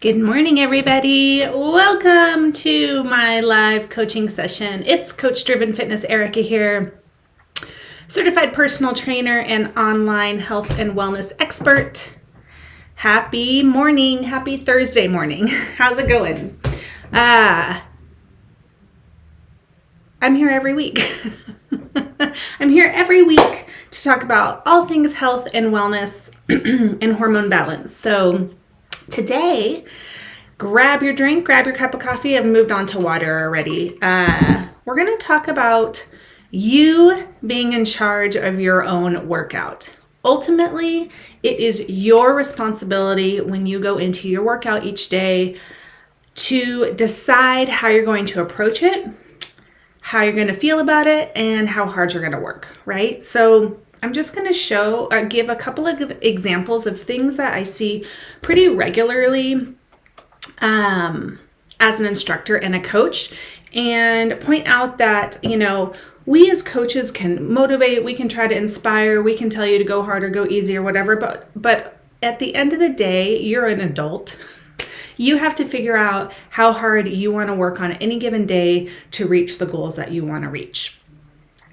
Good morning, everybody. Welcome to my live coaching session. It's Coach Driven Fitness Erica here, certified personal trainer and online health and wellness expert. Happy morning. Happy Thursday morning. How's it going? I'm here every week. I'm here every week to talk about all things health and wellness and hormone balance. So today, grab your drink, grab your cup of coffee. I've moved on to water already. We're going to talk about you being in charge of your own workout. Ultimately, it is your responsibility when you go into your workout each day to decide how you're going to approach it, how you're going to feel about it, and how hard you're going to work, right? So I'm just going to give a couple of examples of things that I see pretty regularly as an instructor and a coach, and point out that, we as coaches can motivate, we can try to inspire, we can tell you to go hard or go easy or whatever, but at the end of the day, you're an adult. You have to figure out how hard you want to work on any given day to reach the goals that you want to reach.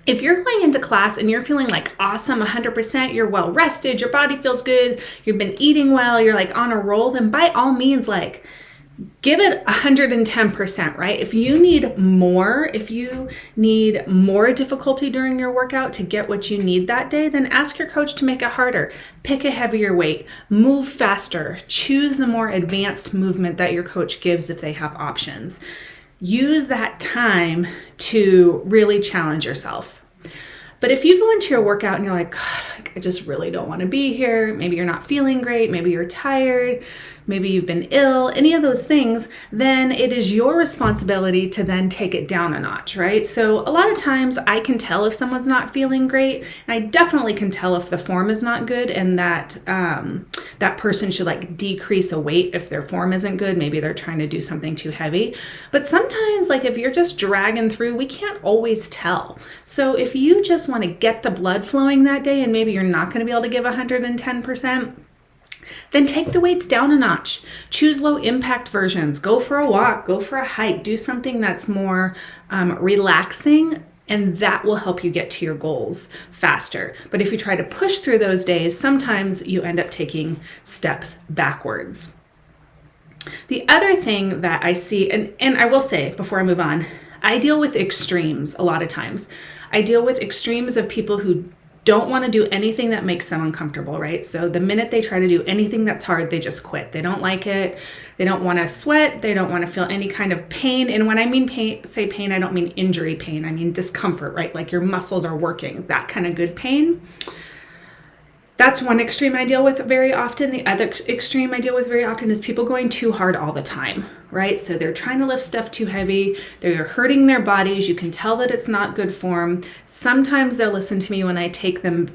If you're going into class and you're feeling like awesome, 100%, you're well rested, your body feels good, you've been eating well, you're like on a roll, then by all means, give it 110%, right? If you need more difficulty during your workout to get what you need that day, then ask your coach to make it harder. Pick a heavier weight, move faster, choose the more advanced movement that your coach gives if they have options. Use that time to really challenge yourself. But if you go into your workout and you're like, God, I just really don't want to be here. Maybe you're not feeling great. Maybe you're tired. Maybe you've been ill, any of those things, then it is your responsibility to then take it down a notch, right? So a lot of times I can tell if someone's not feeling great, and I definitely can tell if the form is not good and that that person should decrease a weight if their form isn't good. Maybe they're trying to do something too heavy. But sometimes if you're just dragging through, we can't always tell. So if you just want to get the blood flowing that day and maybe you're not going to be able to give 110%, then take the weights down a notch. Choose low impact versions. Go for a walk, go for a hike, do something that's more relaxing, and that will help you get to your goals faster. But if you try to push through those days, sometimes you end up taking steps backwards. The other thing that I see, and I will say before I move on, I deal with extremes a lot of times. I deal with extremes of people who don't want to do anything that makes them uncomfortable, right? So the minute they try to do anything that's hard, they just quit. They don't like it. They don't want to sweat. They don't want to feel any kind of pain. And when I mean pain, I don't mean injury pain. I mean discomfort, right? Like your muscles are working, that kind of good pain. That's one extreme I deal with very often. The other extreme I deal with very often is people going too hard all the time, right? So they're trying to lift stuff too heavy. They're hurting their bodies. You can tell that it's not good form. Sometimes they'll listen to me when I take them,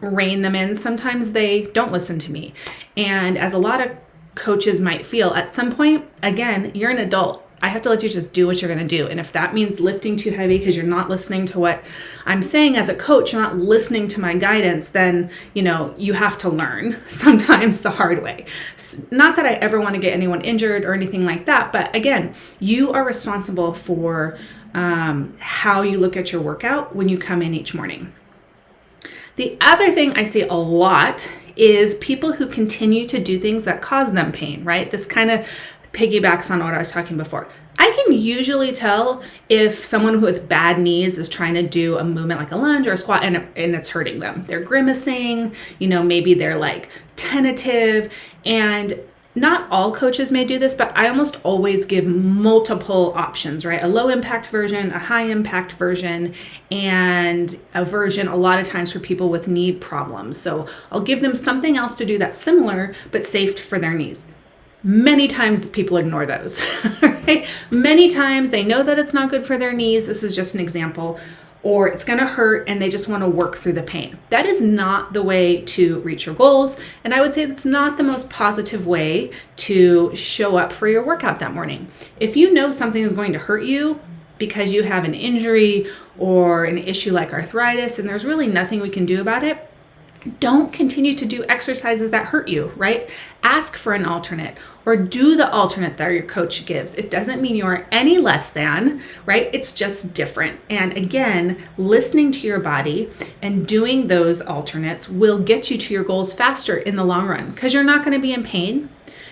rein them in. Sometimes they don't listen to me. And as a lot of coaches might feel, at some point, again, you're an adult. I have to let you just do what you're going to do. And if that means lifting too heavy because you're not listening to what I'm saying as a coach, you're not listening to my guidance, then, you have to learn sometimes the hard way. Not that I ever want to get anyone injured or anything like that. But again, you are responsible for how you look at your workout when you come in each morning. The other thing I see a lot is people who continue to do things that cause them pain, right? This kind of piggybacks on what I was talking before. I can usually tell if someone with bad knees is trying to do a movement like a lunge or a squat and it's hurting them. They're grimacing, maybe they're tentative, and not all coaches may do this, but I almost always give multiple options, right? A low impact version, a high impact version, and a version a lot of times for people with knee problems. So I'll give them something else to do that's similar, but safe for their knees. Many times people ignore those, right? Many times they know that it's not good for their knees. This is just an example. Or it's going to hurt and they just want to work through the pain. That is not the way to reach your goals. And I would say that's not the most positive way to show up for your workout that morning. If you know something is going to hurt you because you have an injury or an issue like arthritis and there's really nothing we can do about it, Don't continue to do exercises that hurt you, right? Ask for an alternate or do the alternate that your coach gives. It doesn't mean you are any less than, right? It's just different. And again, listening to your body and doing those alternates will get you to your goals faster in the long run because you're not going to be in pain.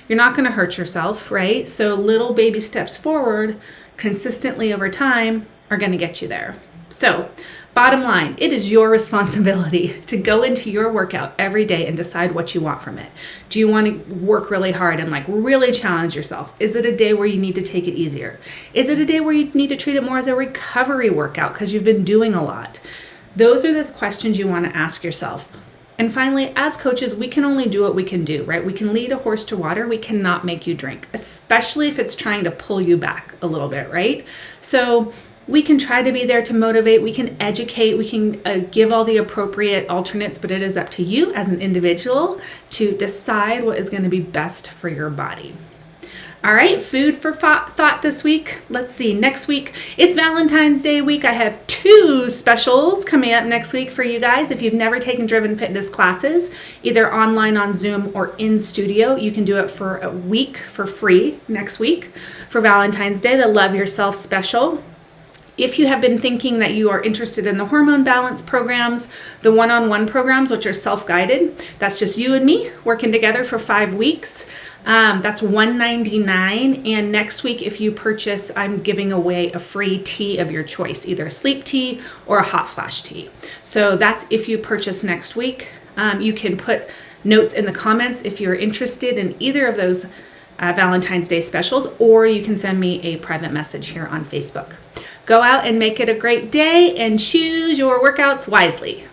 You're not going to hurt yourself, right? So little baby steps forward consistently over time are going to get you there. So, bottom line, it is your responsibility to go into your workout every day and decide what you want from it. Do you want to work really hard and like really challenge yourself? Is it a day where you need to take it easier? Is it a day where you need to treat it more as a recovery workout because you've been doing a lot? Those are the questions you want to ask yourself. And finally, as coaches, we can only do what we can do, right? We can lead a horse to water. We cannot make you drink, especially if it's trying to pull you back a little bit, right? So we can try to be there to motivate, we can educate, we can give all the appropriate alternates, but it is up to you as an individual to decide what is going to be best for your body. All right, food for thought this week. Let's see, next week, it's Valentine's Day week. I have 2 specials coming up next week for you guys. If you've never taken Driven Fitness classes, either online on Zoom or in studio, you can do it for a week for free next week for Valentine's Day, the Love Yourself special. If you have been thinking that you are interested in the hormone balance programs, the one-on-one programs, which are self-guided, that's just you and me working together for 5 weeks. That's $199. And next week, if you purchase, I'm giving away a free tea of your choice, either a sleep tea or a hot flash tea. So that's if you purchase next week. You can put notes in the comments if you're interested in either of those Valentine's Day specials, or you can send me a private message here on Facebook. Go out and make it a great day and choose your workouts wisely.